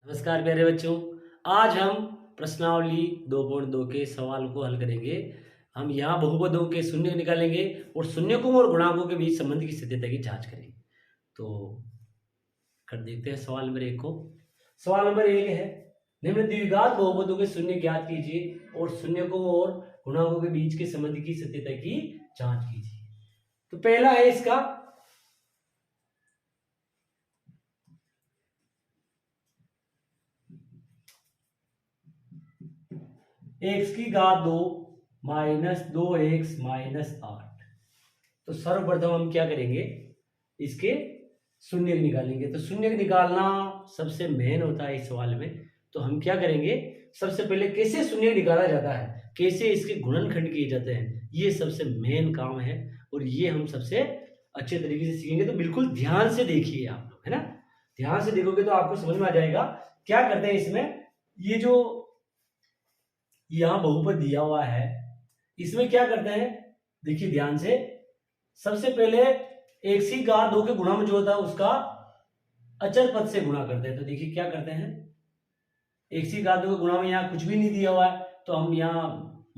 नमस्कार प्यारे बच्चों। आज हम प्रश्नावली 2.2 के सवाल को हल करेंगे। हम यहाँ बहुपदों के शून्य निकालेंगे और शून्यकों और गुणांकों के बीच संबंध की स्थिरता की जांच करेंगे। तो कर देखते हैं सवाल नंबर 1 को। सवाल नंबर 1 है, निम्न द्विघात बहुपदों के शून्य ज्ञात कीजिए और शून्यकों और गुणांकों के बीच के संबंध की स्थिरता की जांच कीजिए। तो पहला है इसका x की घात 2 माइनस 2x माइनस 8। तो सर्वप्रथम हम क्या करेंगे, इसके शून्य निकालेंगे। तो शून्य निकालना सबसे मेन होता है इस सवाल में। तो हम क्या करेंगे, सबसे पहले कैसे शून्य निकाला जाता है, कैसे इसके गुणनखंड किए जाते हैं, ये सबसे मेन काम है और ये हम सबसे अच्छे तरीके से सीखेंगे। तो बिल्कुल ध्यान से देखिए आप लोग, है ना। ध्यान से देखोगे तो आपको समझ में आ जाएगा। क्या करते हैं इसमें, ये जो यहां बहुपद दिया हुआ है इसमें क्या करते हैं, देखिए ध्यान से। सबसे पहले x की घात 2 के गुणा में जो होता है उसका अचर पद से गुणा करते हैं। तो देखिए क्या करते हैं, x की घात 2 के गुणा में यहाँ कुछ भी नहीं दिया हुआ है तो हम यहाँ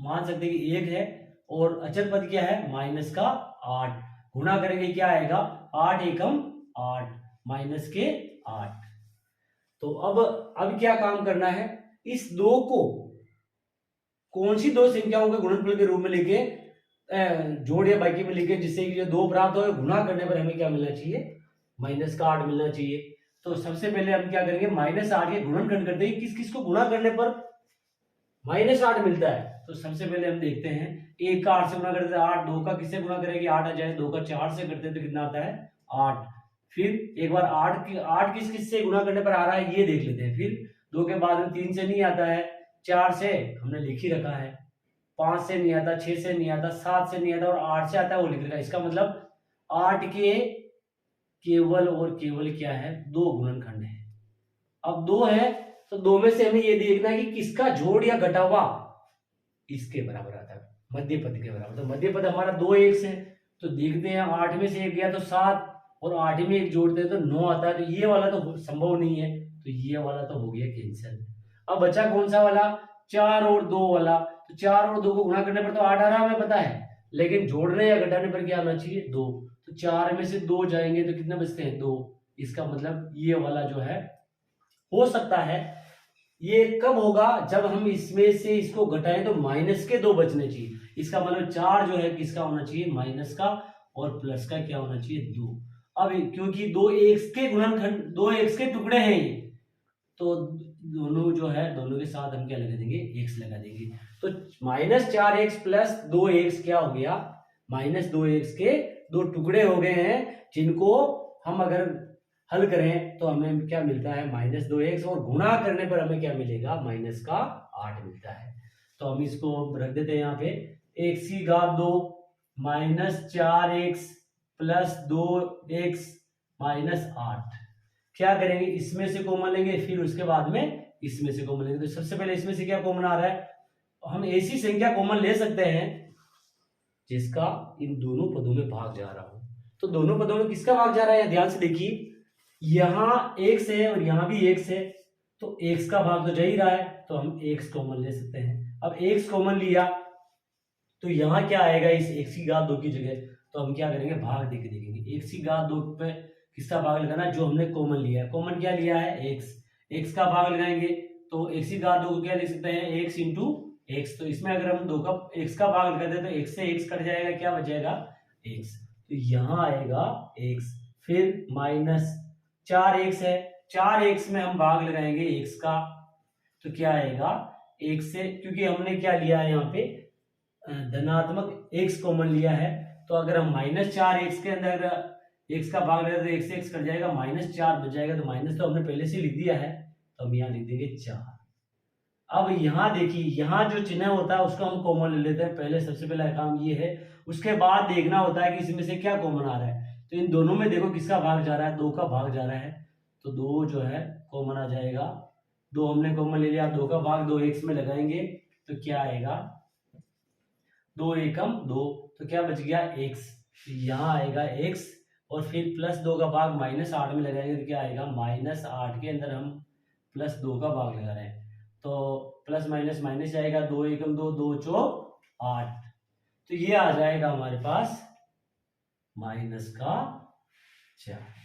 मान सकते हैं कि 1 है और अचर पद क्या है माइनस का 8। गुणा करेंगे क्या आएगा, 8 एकम 8 माइनस के 8। तो अब क्या काम करना है, इस 2 को कौन सी दो संख्याओं के गुणनफल के रूप में लेके जोड़ या बाकी में लिखे, जिससे कि जो 2 प्राप्त हो, गुणा करने पर हमें क्या मिलना चाहिए, माइनस का 8 मिलना चाहिए। तो सबसे पहले हम क्या करेंगे, माइनस 8 के गुणनखंड करते हैं, किस किस को गुणा करने पर माइनस 8 मिलता है। तो सबसे पहले हम देखते हैं, 1 का 8 से गुणा करते हैं 8, 2 का किससे गुणा करेंगे 8 आ जाए, 2 का 4 से करते हैं तो कितना आता है 8। फिर एक बार 8 किस किस से गुणा करने पर आ रहा है ये देख लेते हैं। फिर 2 के बाद में 3 से नहीं आता है, 4 से हमने लिख ही रखा है, 5 से नहीं आता, 6 से नहीं आता, 7 से नहीं आता और 8 से आता है वो लिख रखा है। इसका मतलब 8 के केवल और केवल क्या है, 2 गुणनखंड है। अब 2 है तो 2 में से हमें ये देखना है कि किसका जोड़ या घटावा इसके बराबर आता है, मध्य पद के बराबर। तो मध्य पद हमारा 2 1 है, तो देखते हैं 8 में से 1 गया तो 7 और 8 में 1 जोड़ते हैं तो 9 आता है। तो ये वाला तो संभव नहीं है, तो ये वाला तो हो गया कैंसिल। अब बचा कौन सा वाला, 4 और 2 वाला। तो 4 और 2 को गुणा करने पर तो 8 आ रहा हमें पता है, लेकिन जोड़ने या घटाने पर क्या आना चाहिए 2। तो 4 में से 2 जाएंगे तो कितने बचते हैं 2। इसका मतलब ये वाला जो है हो सकता है, ये कब होगा जब हम इसमें से इसको घटाएं तो माइनस के 2 बचने चाहिए। इसका मतलब 4 जो है किसका होना चाहिए, माइनस का, और प्लस का क्या होना चाहिए 2। अब क्योंकि 2 एक्स के गुणनखंड, 2 एक्स के टुकड़े हैं ये, तो दोनों जो है दोनों के साथ हम क्या लगा देंगे, एक्स लगा देंगे। तो माइनस 4x प्लस 2x क्या हो गया, माइनस 2x के 2 टुकड़े हो गए हैं, जिनको हम अगर हल करें तो हमें क्या मिलता है माइनस 2x, और गुणा करने पर हमें क्या मिलेगा, माइनस का 8 मिलता है। तो हम इसको रख देते हैं यहाँ पे, x की घात 2 minus 4x plus 2x minus 8। क्या करेंगे, इसमें से कॉमन लेंगे, फिर उसके बाद में इसमें से कॉमन लेंगे। तो सबसे पहले इसमें से क्या कॉमन आ रहा है, हम ऐसी संख्या कॉमन ले सकते हैं जिसका इन दोनों पदों में भाग जा रहा हो। तो दोनों पदों में किसका भाग जा रहा है, ध्यान से देखिए, यहां x है और यहां भी x है, तो x का भाग तो जा ही रहा है, तो हम x कॉमन ले सकते हैं। अब x कॉमन लिया तो यहां क्या आएगा, इस x की घात 2 की जगह, तो हम क्या करेंगे, भाग देके देखेंगे। x की घात 2 पे किसका भाग लगाना, जो हमने कॉमन लिया है। कॉमन क्या लिया है, x का भाग लगाएंगे तो x की घात 2 को क्या लिख सकते हैं, x इंटू x। तो इसमें अगर हम 2 का x का भाग लगा दें तो x से x कट जाएगा, क्या बच जाएगा x। तो यहां आएगा x, फिर माइनस 4x है, 4x में हम भाग लगाएंगे x का, तो क्या आएगा x से, क्योंकि हमने क्या लिया है यहाँ पे धनात्मक x कॉमन लिया है, तो अगर हम माइनस 4x के अंदर x का भाग लगाए तो x से x कट जाएगा, माइनस 4 बच जाएगा। तो माइनस तो हमने पहले से लिख दिया है, तो हम यहाँ लिख देंगे 4। अब यहाँ देखिए, यहाँ जो चिन्ह होता है उसको हम कॉमन ले लेते हैं। पहले सबसे पहला काम ये है, उसके बाद देखना होता है कि इसमें से क्या कॉमन आ रहा है। तो इन दोनों में देखो किसका भाग जा रहा है, 2 का भाग जा रहा है, तो 2 जो है कॉमन आ जाएगा। 2 हमने कॉमन ले लिया, 2 का भाग 2x में लगाएंगे तो क्या आएगा, 2 एकम 2, तो क्या बच गया x, यहाँ आएगा x, और फिर प्लस 2 का भाग माइनस 8 में लगाएंगे तो क्या आएगा, माइनस 8 के अंदर हम प्लस 2 का भाग लगा रहे हैं, तो प्लस माइनस माइनस जाएगा, 2 एकम 2, 2 चौक 8, तो ये आ जाएगा हमारे पास माइनस का 4।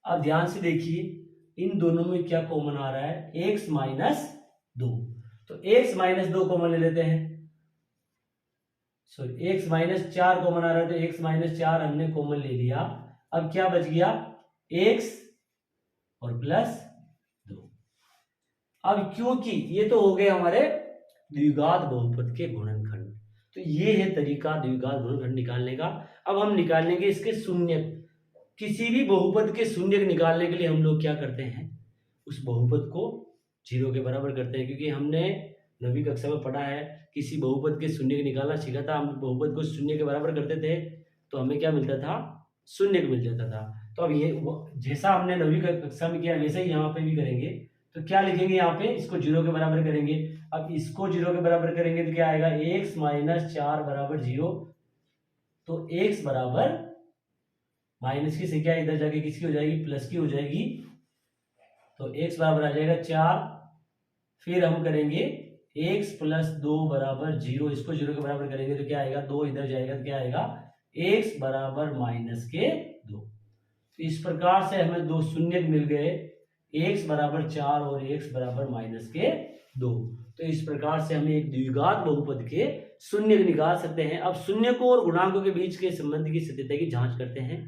अब ध्यान से देखिए इन दोनों में क्या कॉमन आ रहा है, x माइनस 2, तो x माइनस 2 कॉमन ले लेते हैं, सॉरी x माइनस 4 कॉमन आ रहा है, तो x माइनस 4 हमने कॉमन ले लिया। अब क्या बच गया, x और प्लस 2। अब क्योंकि ये तो हो गए हमारे द्विघात बहुपद के गुणनखंड, तो ये है तरीका द्विघात गुणनखंड निकालने का। अब हम निकालेंगे इसके शून्यक। किसी भी बहुपद के शून्यक निकालने के लिए हम लोग क्या करते हैं, उस बहुपद को 0 के बराबर करते हैं, क्योंकि हमने 9वीं कक्षा में पढ़ा है, किसी बहुपद के शून्यक निकालना सीखा था। हम बहुपद को शून्य के बराबर करते थे तो हमें क्या मिलता था, शून्यक मिल जाता था। तो अब ये जैसा हमने 9वीं कक्षा में किया वैसे ही यहाँ पे भी करेंगे। तो क्या लिखेंगे यहाँ पे, इसको 0 के बराबर करेंगे। अब इसको 0 के बराबर करेंगे तो क्या आएगा, x माइनस 4 बराबर 0, तो x बराबर माइनस की संख्या इधर जाके किसकी हो जाएगी, प्लस की हो जाएगी, तो x बराबर आ जाएगा 4। फिर हम करेंगे x प्लस 2 बराबर 0, इसको 0 के बराबर करेंगे तो क्या आएगा, 2 इधर जाएगा तो क्या आएगा, x बराबर माइनस के 2। तो इस प्रकार से हमें दो शून्यक मिल गए, x बराबर 4 और x बराबर माइनस के 2। तो इस प्रकार से हमें एक द्विघात बहुपद के शून्यक निकाल सकते हैं। अब शून्यकों और गुणांकों के बीच के संबंध की सत्यता की जांच करते हैं।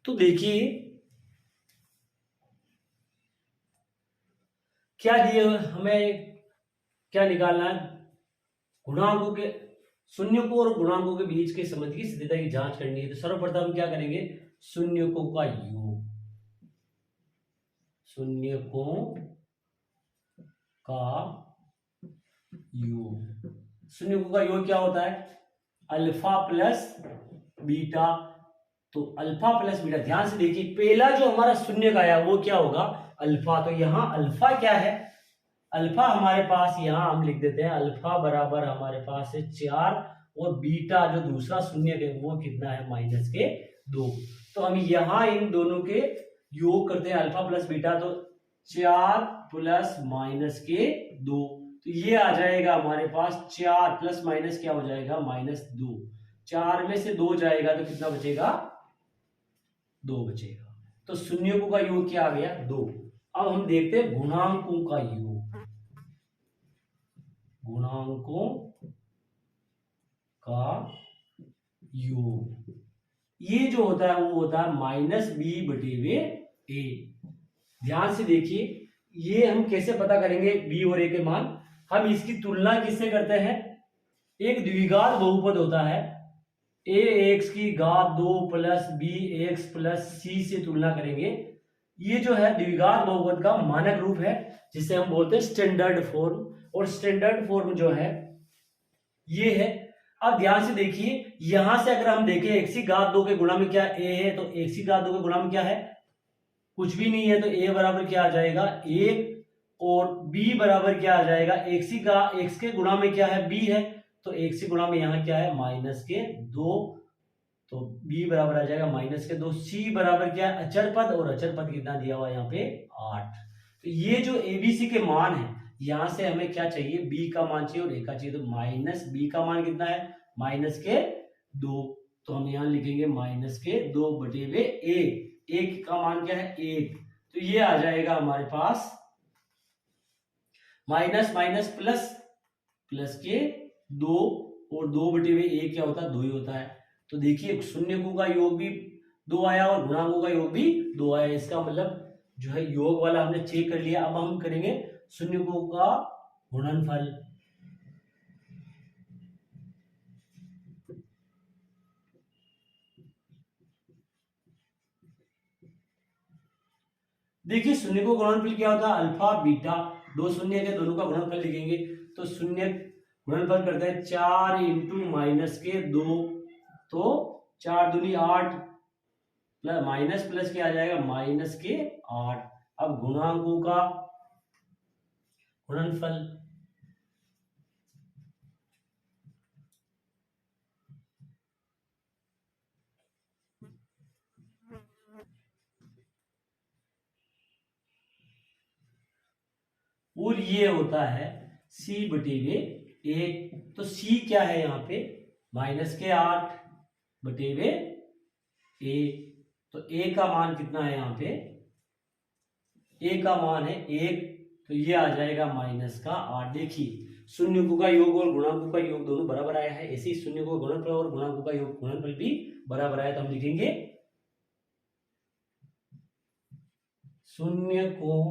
तो देखिए क्या दिए, हमें क्या निकालना है, गुणांकों के शून्यकों और गुणांकों के बीच के संबंध की सत्यता की जांच करनी है। तो सर्वप्रथम क्या करेंगे, शून्यकों का योग, शून्यकों का योग, शून्यकों का योग क्या होता है, अल्फा प्लस बीटा। तो अल्फा प्लस बीटा, ध्यान से देखिए पहला जो हमारा शून्यक आया वो क्या होगा, अल्फा। तो यहां अल्फा क्या है, अल्फा हमारे पास यहां हम लिख देते हैं, अल्फा बराबर हमारे पास है 4, और बीटा जो दूसरा शून्यक है वो कितना है, माइनस के 2। तो हम यहां इन दोनों के योग करते हैं, अल्फा प्लस बीटा, तो 4 प्लस माइनस के 2, तो ये आ जाएगा हमारे पास 4 प्लस माइनस क्या हो जाएगा, माइनस 2। 4 में से 2 जाएगा तो कितना बचेगा, 2 बचेगा। तो शून्यकों का योग क्या आ गया, 2। अब हम देखते हैं गुणांकों का योग, गुणांकों का योग, ये जो होता है वो होता है माइनस बी बटे वे ए। ध्यान से देखिए ये हम कैसे पता करेंगे बी और ए के मान, हम इसकी तुलना किससे करते हैं, एक द्विघात बहुपद होता है, ए एक्स की घात 2 प्लस बी एक्स प्लस सी से तुलना करेंगे। ये जो है द्विघात बहुपद का मानक रूप है, जिसे हम बोलते हैं स्टैंडर्ड फॉर्म, और स्टैंडर्ड फॉर्म जो है ये है। अब ध्यान से देखिए यहां से अगर हम देखें एक्स की घात 2 के गुणा में क्या ए है, तो एक्स की घात 2 के गुणा में क्या है, कुछ भी नहीं है, तो ए बराबर क्या आ जाएगा, 1, और बी बराबर क्या आ जाएगा, एक्स के गुणा में क्या है, बी है, तो एक्स के गुणा में यहाँ क्या है, माइनस के 2, तो b बराबर आ जाएगा माइनस के 2। c बराबर क्या है, अचर पद, और अचर पद कितना दिया हुआ है यहाँ पे 8। तो ये जो abc के मान है, यहां से हमें क्या चाहिए, b का मान चाहिए और a का चाहिए। तो माइनस b का मान कितना है, माइनस के 2, तो हम यहाँ लिखेंगे माइनस के 2 बटे वे a का मान क्या है, 1। तो ये आ जाएगा हमारे पास माइनस माइनस प्लस, प्लस के 2, और 2 बटे वे a क्या होता है, 2 ही होता है। तो देखिए शून्यकों का योग भी 2 आया और गुणांकों का योग भी 2 आया, इसका मतलब जो है योग वाला हमने चेक कर लिया। अब हम करेंगे शून्यकों का गुणनफल। देखिए शून्यकों का गुणनफल क्या होता है, अल्फा बीटा, दो शून्य के दोनों का गुणनफल लिखेंगे। तो शून्य गुणनफल करते हैं 4 इंटू माइनस के 2, तो 4 दूनी 8, प्लस माइनस प्लस क्या आ जाएगा, माइनस के 8। अब गुणांकों का गुणनफल, और ये होता है c बटे वे 1। तो c क्या है यहाँ पे, -8 बटे वे a। तो a का मान कितना है यहाँ पे, a का मान है 1, तो ये आ जाएगा -8। देखिए शून्यकों का योग और गुणांकों का योग दोनों बराबर आया है, ऐसे ही शून्यकों का गुणनफल और गुणांकों का योग गुणनफल भी बराबर आया। तो हम लिखेंगे शून्यकों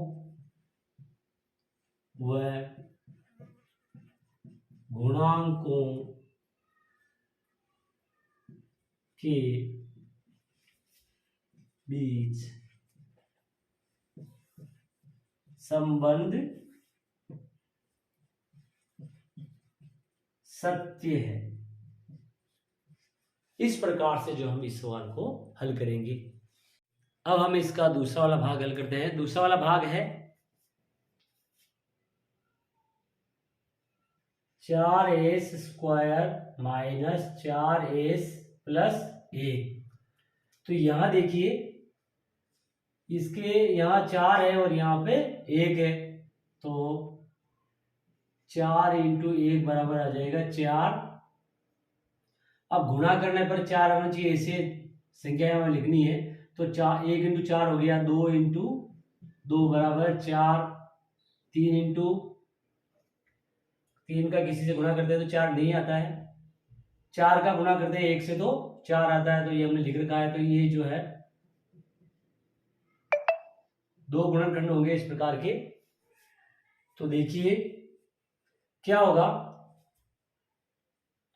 व गुणांकों के बीच संबंध सत्य है। इस प्रकार से जो हम इस सवाल को हल करेंगे। अब हम इसका दूसरा वाला भाग हल करते हैं। दूसरा वाला भाग है 4s² - 4s + 1। तो यहां देखिए इसके यहाँ 4 है और यहाँ पे 1 है, तो 4 × 1 बराबर आ जाएगा 4। अब गुणा करने पर 4 आना चाहिए, ऐसे संख्या हमें लिखनी है। तो 1 × 4 हो गया, 2 × 2 बराबर 4, 3 × 3 का किसी से गुणा करते हैं तो 4 नहीं आता है, 4 का गुणा करते हैं 1 से तो 4 आता है। तो ये हमने लिख रखा है। तो ये जो है 2 गुणनखंड होंगे इस प्रकार के। तो देखिए क्या होगा,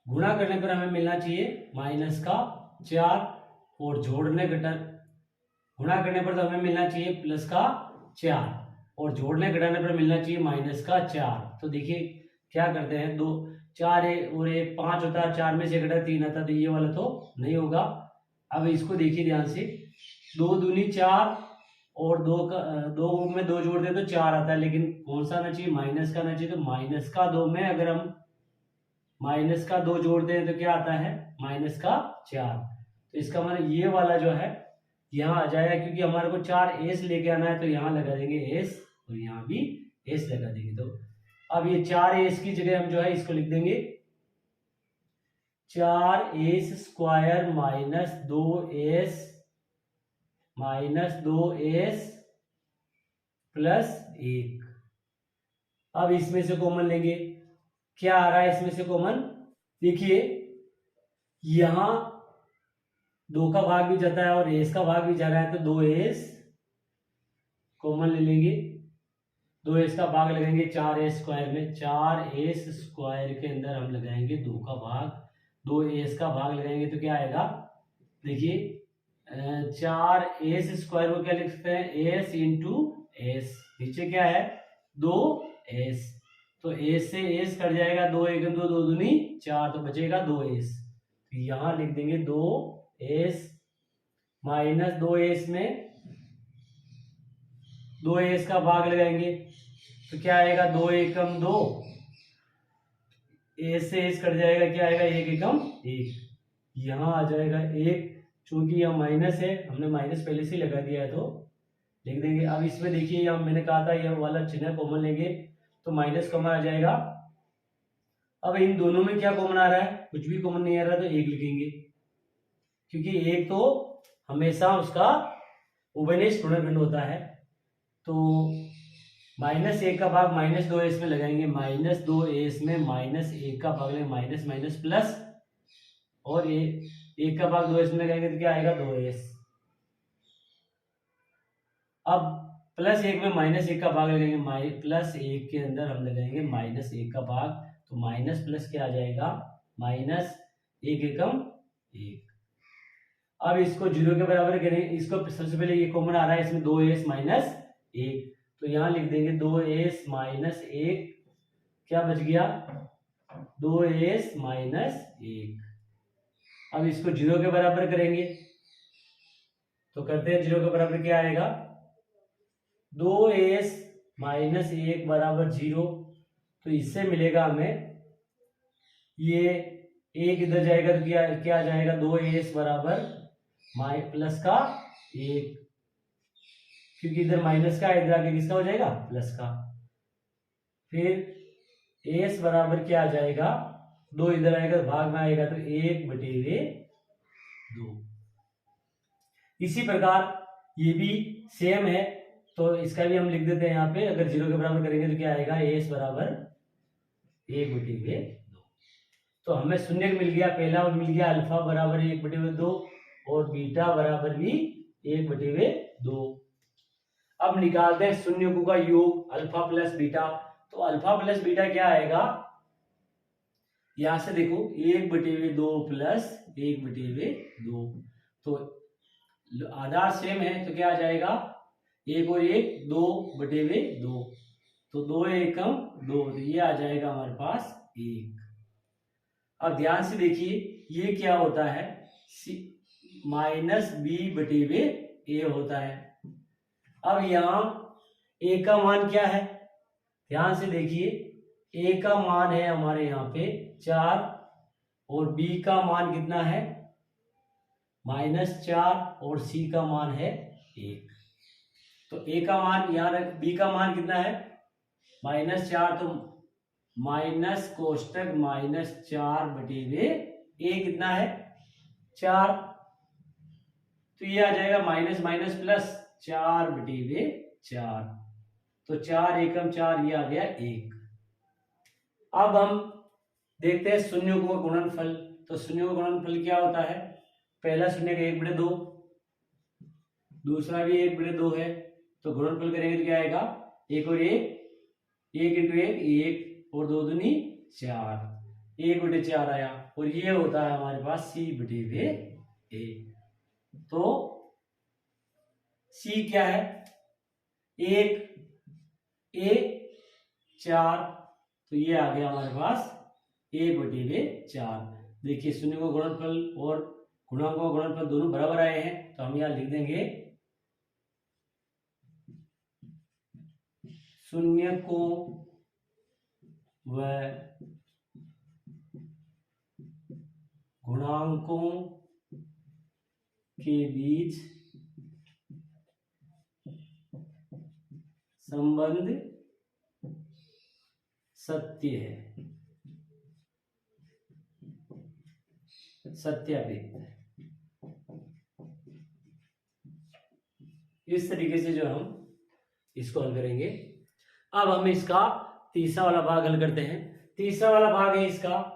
गुणा करने पर हमें मिलना चाहिए -4 और जोड़ने गुणा करने पर तो हमें मिलना चाहिए +4 और जोड़ने घटाने पर मिलना चाहिए -4। तो देखिए क्या करते हैं, 2 4 और 1 5 होता है, 4 में से घटा 3 आता है, तो ये वाला तो नहीं होगा। अब इसको देखिए ध्यान से, 2 दूनी 4 और 2 में 2 जोड़ दे तो 4 आता है, लेकिन कौन सा आना चाहिए, माइनस का आना चाहिए। तो -2 में अगर हम -2 जोड़ते हैं तो क्या आता है, -4। तो इसका मतलब ये वाला जो है यहाँ आ जाएगा, क्योंकि हमारे को 4s लेके आना है, तो यहाँ लगा देंगे s और यहाँ भी s लगा देंगे। तो अब ये 4s की जगह हम जो है इसको लिख देंगे 4s² - 2s + 1। अब इसमें से कॉमन लेंगे, क्या आ रहा है इसमें से कॉमन, देखिए यहां 2 का भाग भी जाता है और s का भाग भी जा रहा है, तो 2s कॉमन ले लेंगे, 2s का भाग लगाएंगे 4s² में, 4s² के अंदर हम लगाएंगे 2 का भाग, 2s का भाग लगाएंगे तो क्या आएगा, देखिए 4s² को क्या लिख सकते हैं, s × s, नीचे क्या है 2s, तो s से s कट जाएगा, 2 1 2 2 दूनी 4, तो बचेगा 2s। तो यहां लिख देंगे 2s - 2s में 2s का भाग लगाएंगे तो क्या आएगा, 2 1 2, s से s कट जाएगा, क्या आएगा 1 1 1, यहाँ आ जाएगा 1, चूंकि यह माइनस है, हमने माइनस पहले से लगा दिया है तो लिख देंगे। अब इसमें देखिए यहाँ मैंने कहा था यह वाला चिन्ह कॉमन लेंगे तो माइनस कॉमन आ जाएगा। अब इन दोनों में क्या कॉमन आ रहा है, कुछ भी कॉमन नहीं आ रहा, तो 1 लिखेंगे, क्योंकि 1 तो हमेशा उसका उभयनिष्ठ गुणनखंड होता है। तो -1 का भाग -2s में लगाएंगे, -2s में -1 का भाग लेंगे, माइनस माइनस प्लस, और 1 का भाग 2s में लगाएंगे तो क्या आएगा 2s। अब +1 में -1 का भाग लगाएंगे, +1 के अंदर हम लगाएंगे -1 का भाग, तो माइनस प्लस क्या आ जाएगा, -1 एकम 1। अब इसको 0 के बराबर करें, इसको सबसे पहले ये कॉमन आ रहा है, इसमें 2s - 1, तो यहां लिख देंगे 2s - 1, क्या बच गया 2s - 1। अब इसको 0 के बराबर करेंगे तो करते हैं, 0 के बराबर क्या आएगा, 2s - 1 बराबर 0। तो इससे मिलेगा हमें, ये 1 इधर जाएगा तो क्या आ जाएगा, 2s बराबर प्लस का 1, क्योंकि इधर माइनस का इधर आगे किसका हो जाएगा, प्लस का। फिर एस बराबर क्या आ जाएगा, 2 इधर आएगा तो भाग में आएगा तो 1/2। इसी प्रकार ये भी सेम है, तो इसका भी हम लिख देते हैं यहाँ पे। अगर 0 के बराबर करेंगे तो क्या आएगा, एस बराबर 1/2। तो हमें शून्य मिल गया, पहला मिल गया अल्फा बराबर 1/2 और बीटा बराबर भी 1/2। अब निकालते हैं शून्यकों का योग अल्फा प्लस बीटा। तो अल्फा प्लस बीटा क्या आएगा, यहां से देखो 1/2 प्लस 1/2, तो आधार सेम है तो क्या आ जाएगा, 1 और 1 2/2, तो 2 एकम 2, तो ये आ जाएगा हमारे पास 1। अब ध्यान से देखिए ये क्या होता है, -b/a होता है। अब यहाँ a का मान क्या है, ध्यान से देखिए a का मान है हमारे यहाँ पे 4 और b का मान कितना है -4 और c का मान है 1। तो a का मान यहाँ रख, b का मान कितना है -4, तो माइनस कोष्टक -4/a कितना है 4, तो ये आ जाएगा माइनस माइनस प्लस 4/4, तो 4 एकम 4, ये आ गया 1। अब हम देखते हैं शून्यों का गुणनफल। तो शून्यों का गुणनफल क्या होता है, पहला शून्य का 1/2, दूसरा भी 1/2 है, तो गुणनफल करेंगे तो क्या आएगा, 1 और 1, 1 × 1 1 और 2 दूनी 4, 1/4 आया, और ये होता है हमारे पास c/a। तो c क्या है, 1 a 4, तो ये आ गया हमारे पास 1/4। देखिए शून्य का गुणनफल और गुणांकों का गुणनफल दोनों बराबर आए हैं, तो हम यहां लिख देंगे शून्यकों व गुणांकों के बीच संबंध सत्य है, सत्यापित है। इस तरीके से जो हम इसको हल करेंगे। अब हम इसका तीसरा वाला भाग हल करते हैं। तीसरा वाला भाग है इसका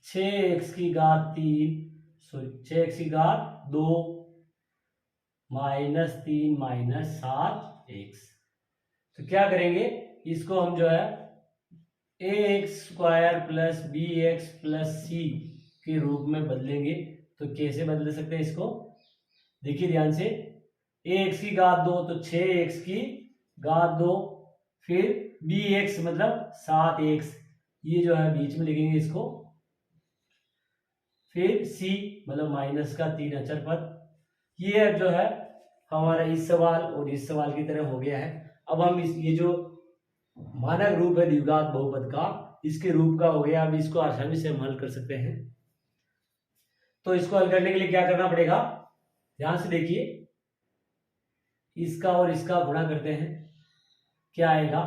6x की घात 3, सॉरी 6x की घात 2 -3 -7x। तो क्या करेंगे, इसको हम जो है ax² + bx + c के रूप में बदलेंगे। तो कैसे बदल सकते हैं इसको, देखिए ध्यान से, ax की घात 2 तो 6x की घात 2, फिर bx मतलब 7x, ये जो है बीच में लिखेंगे इसको, फिर c मतलब -3 अचर पद। ये जो है हमारा इस सवाल और इस सवाल की तरह हो गया है। अब हम ये जो मानक रूप है द्विघात बहुपद का, इसके रूप का हो गया। अब इसको आसानी से हम हल कर सकते हैं। तो इसको हल करने के लिए क्या करना पड़ेगा, ध्यान से देखिए, इसका और इसका गुणा करते हैं, क्या आएगा,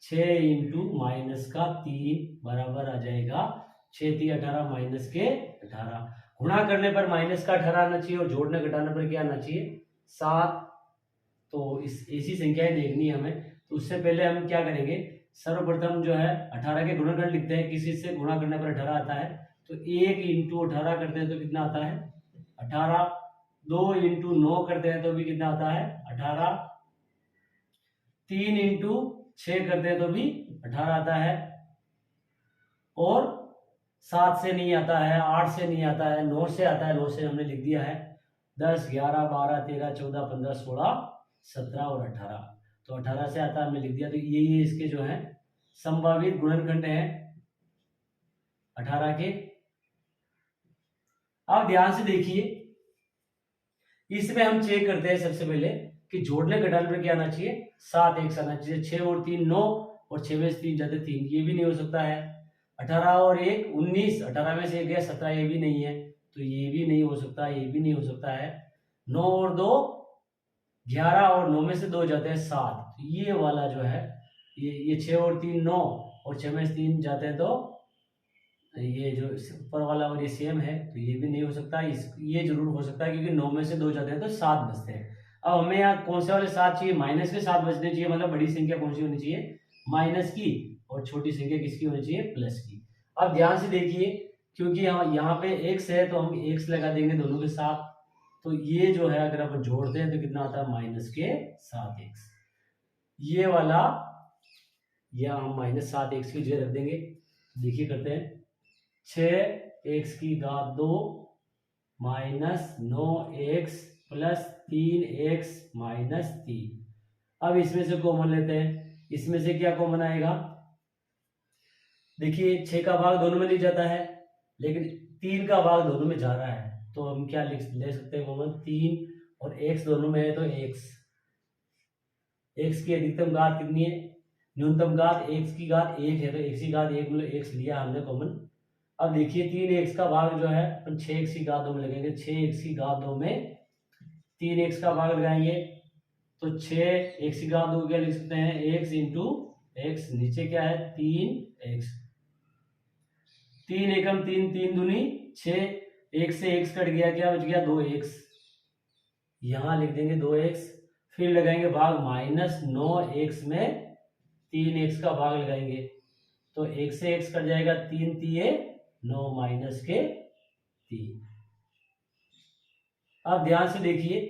6 × -3 बराबर आ जाएगा 6 × 18 -18। गुणा करने पर -18 आना चाहिए और जोड़ने घटाने पर क्या आना चाहिए, 7। तो इस ऐसी संख्याएं देखनी है हमें। तो उससे पहले हम क्या करेंगे, सर्वप्रथम जो है 18 के गुणनखंड लिखते हैं, किसी से गुणा करने पर 18 आता है, तो 1 × 18 करते हैं तो कितना आता है 18, 2 × 9 करते हैं तो भी कितना आता है 18, 3 × 6 करते हैं तो भी 18 आता है, और 7 से नहीं आता है, 8 से नहीं आता है, 9 से आता है, 9 से हमने लिख दिया है, 10 11 12 13 14 15 16 17 और 18, तो 18 से आता है, हमने लिख दिया। तो ये इसके जो है संभावित गुणनखंड हैं 18 के। अब ध्यान से देखिए, इसमें हम चेक करते हैं सबसे पहले कि जोड़ने घटाने पर क्या आना चाहिए, 7x आना चाहिए। 6 और 3 9, और 6 में से 3 जाते 3, ये भी नहीं हो सकता है। 18 और 1 19, 18 में से 1 गया 17, ये भी नहीं है, तो ये भी नहीं हो सकता, ये भी नहीं हो सकता है। 9 और 2 11 और 9 में से 2 जाते हैं 7, ये वाला जो है ये 6 और 3 9, और 6 में से 3 जाते हैं तो ये जो ऊपर वाला और ये सेम है, तो ये भी नहीं हो सकता। ये जरूर हो सकता है क्योंकि 9 में से 2 जाते हैं तो 7 बचते हैं। अब हमें यहाँ कौन से वाले 7 चाहिए? माइनस के 7 बचने चाहिए, मतलब बड़ी संख्या कौन सी होनी चाहिए? माइनस की, और छोटी संख्या किसकी होनी चाहिए? प्लस की। अब ध्यान से देखिए, क्योंकि यहाँ पे एक्स है तो हम एक्स लगा देंगे दोनों के साथ, तो ये जो है अगर अपन जोड़ते हैं तो कितना आता है? माइनस के 7 एक्स। ये वाला या हम माइनस 7 एक्स की जगह रख देंगे। देखिए करते हैं, 6 एक्स की घात 2 minus 9 x plus 3 x minus 3। अब इसमें से कॉमन लेते हैं, इसमें से क्या कॉमन आएगा? देखिए 6 का भाग दोनों में नहीं जाता है, लेकिन 3 का भाग दोनों में जा रहा है, तो हम क्या ले सकते हैं कॉमन? 3, और एक्स दोनों में है तो एक्स। एक्स की अधिकतम घात कितनी है? न्यूनतम घात, एक्स की घात 1 है, तो एक्स की घात 1 मतलब एक्स लिया हमने कॉमन। अब देखिए 3 एक्स का भाग जो है अपन 6 एक्स की घात 2 में लगेंगे, 6 एक्स की घात 2 में 3 एक्स का भाग लगाएंगे, तो 6 एक्स की घात 2 क्या लिख सकते हैं? एक्स इंटू एक्स, नीचे क्या है? 3 एक्स। 3 एकम 3, 3 दूनी 6, एक से एक्स कट गया, क्या बच गया? 2 एक्स। यहां लिख देंगे 2 एक्स, फिर लगाएंगे भाग माइनस 9 एक्स में 3 एक्स का भाग लगाएंगे, तो एक से एक्स कट जाएगा, 3 तिये 9 माइनस के 3। अब ध्यान से देखिए,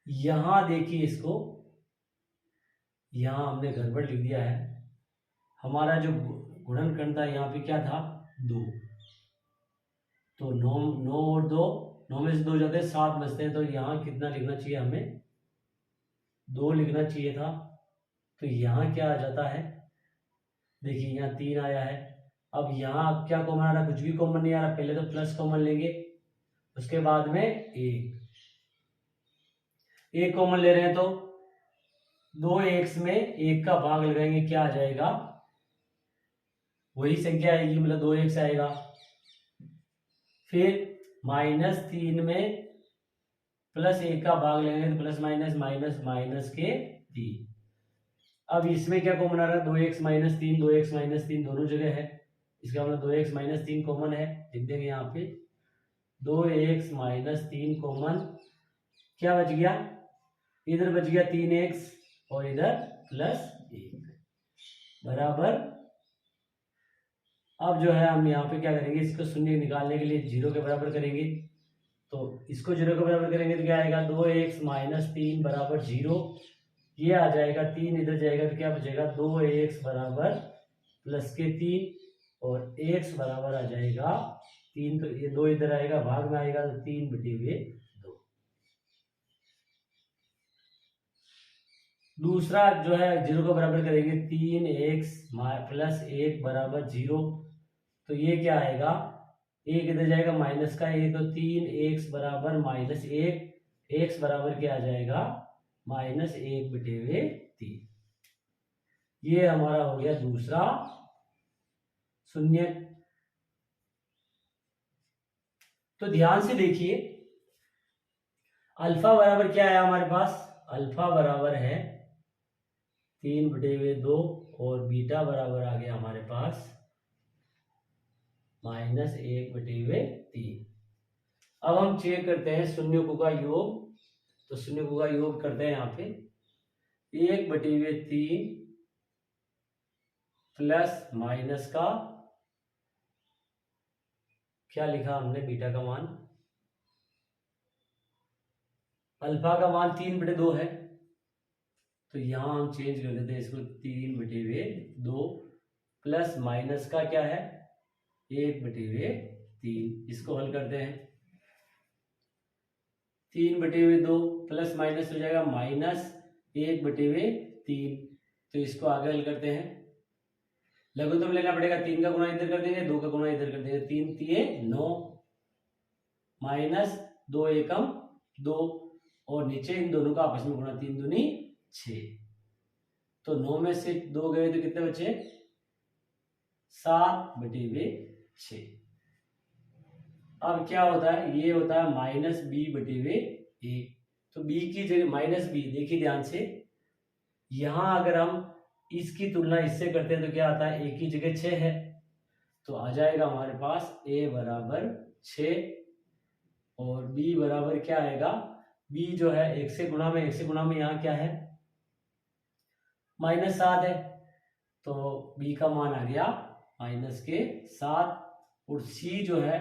यहां देखिए इसको, यहां हमने गड़बड़ लिख दिया है। हमारा जो गुणनखंड था यहाँ पे क्या था? 2, तो 9 9 और 2, 9 में से 2 जाते हैं 7 बचते हैं, तो यहाँ कितना लिखना चाहिए हमें? 2 लिखना चाहिए था। तो यहाँ क्या आ जाता है? देखिए यहाँ 3 आया है। अब यहाँ क्या कॉमन आ रहा? कुछ भी कॉमन नहीं आ रहा। पहले तो प्लस कॉमन लेंगे, उसके बाद में एक कॉमन ले रहे हैं, तो 2 एक्स में 1 का भाग लगाएंगे, क्या आ जाएगा? वही संख्या आएगी, मतलब 2 एक्स आएगा। फिर माइनस 3 में प्लस 1 का भाग लेंगे, तो प्लस माइनस माइनस माइनस के 3। अब इसमें क्या कॉमन आ रहा है? 2x माइनस 3, 2x माइनस 3 दोनों जगह है, इसका मतलब 2x माइनस 3 कॉमन है, लिख देंगे यहाँ पे 2x माइनस 3 कॉमन। क्या बच गया? इधर बच गया 3x और इधर प्लस 1 बराबर। अब जो है हम यहाँ पे क्या करेंगे? इसको शून्य निकालने के लिए 0 के बराबर करेंगे, तो इसको 0 के बराबर करेंगे तो क्या आएगा? 2x माइनस 3 बराबर 0। ये आ जाएगा, 3 इधर जाएगा तो क्या बचेगा? 2x बराबर प्लस के 3, और x बराबर आ जाएगा 3, तो ये 2 इधर आएगा, भाग में आएगा तो 3 बटे हुए 2। दूसरा जो है 0 को बराबर करेंगे, 3x प्लस 1 बराबर 0, तो ये क्या आएगा? 1 इधर जाएगा, माइनस का 1, तो 3x बराबर माइनस 1, x बराबर क्या आ जाएगा? माइनस 1 बटे हुए 3। ये हमारा हो गया दूसरा शून्य। तो ध्यान से देखिए, अल्फा बराबर क्या है हमारे पास? अल्फा बराबर है 3 बटे हुए 2, और बीटा बराबर आ गया हमारे पास माइनस 1 बटे हुए 3। अब हम चेक करते हैं शून्यों का योग, तो शून्यों का योग करते हैं यहाँ पे 1 बटे हुए 3 प्लस माइनस का क्या लिखा हमने? बीटा का मान, अल्फा का मान 3 बटे 2 है, तो यहां हम चेंज कर देते हैं इसको, 3 बटे हुए 2 प्लस माइनस का क्या है? 1 बटे हुए 3। इसको हल करते हैं, 3 बटे हुए 2 प्लस माइनस हो जाएगा माइनस 1 बटे हुए 3, तो इसको आगे हल करते हैं। लघुत्तम लेना पड़ेगा, 3 का गुणा इधर कर देंगे, 2 का गुणा इधर कर देंगे, 3 तिये 9 माइनस 2 एकम 2, और नीचे इन दोनों का आपस में गुणा, 3 दूनी 6, तो 9 में से 2 गए तो कितने बचे? 7 बटे हुए 6। अब क्या होता है? ये होता है माइनस b बटे हुए ए। तो b की जगह माइनस बी, देखिए ध्यान से, यहां अगर हम इसकी तुलना इससे करते हैं तो क्या आता है, a की जगह 6 है, तो आ जाएगा हमारे पास a बराबर 6 और b बराबर क्या आएगा, b जो है 1 से गुणा में यहाँ क्या है -7 है, तो b का मान आ गया -7 और c जो है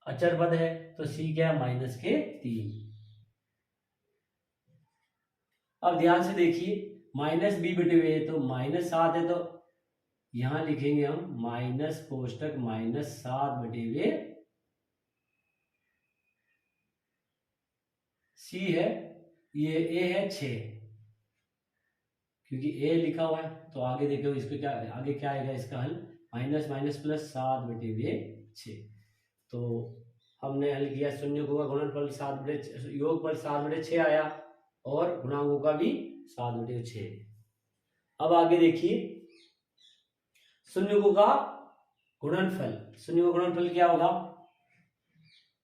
अचर पद है, तो c क्या है -3। अब ध्यान से देखिए -b/a तो -7 है, तो यहां लिखेंगे हम माइनस कोष्टक -7/a, c है ये a है 6, क्योंकि a लिखा हुआ है, तो आगे देखो इसको क्या आगे क्या आएगा इसका हल, -+ 7/6। तो हमने हल किया, शून्यकों का गुणनफल 7/6, योगफल 7/6 आया और गुणांकों का भी 7/6। अब आगे देखिए शून्यकों का गुणनफल क्या होगा,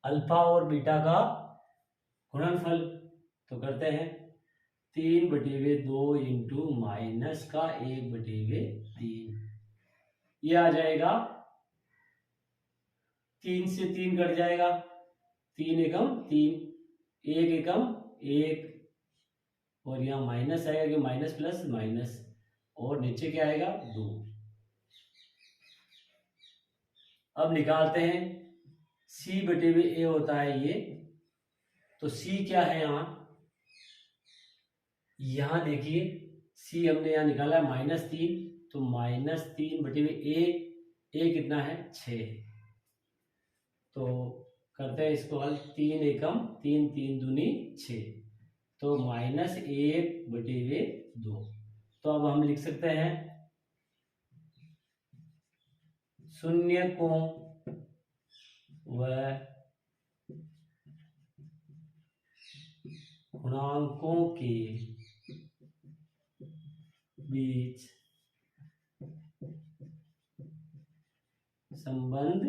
अल्फा और बीटा का गुणनफल, तो करते हैं 3/2 इंटू माइनस का 1/3, ये आ जाएगा 3 से 3 कट जाएगा, 3 एकम 3, 1 एकम 1 और यहाँ माइनस आएगा कि माइनस प्लस माइनस, और नीचे क्या आएगा 2। अब निकालते हैं c/a होता है ये, तो c क्या है यहाँ देखिए c हमने यहाँ निकाला है -3, तो -3/a, a कितना है 6, तो करते हैं इसको हल, 3 एकम 3, 3 दूनी 6, तो -1/2। तो अब हम लिख सकते हैं शून्यकों व गुणांकों के बीच संबंध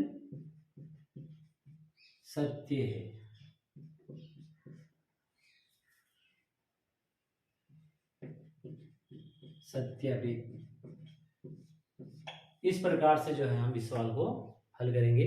सत्य है। सत्यापित। इस प्रकार से जो है हम इस सवाल को हल करेंगे।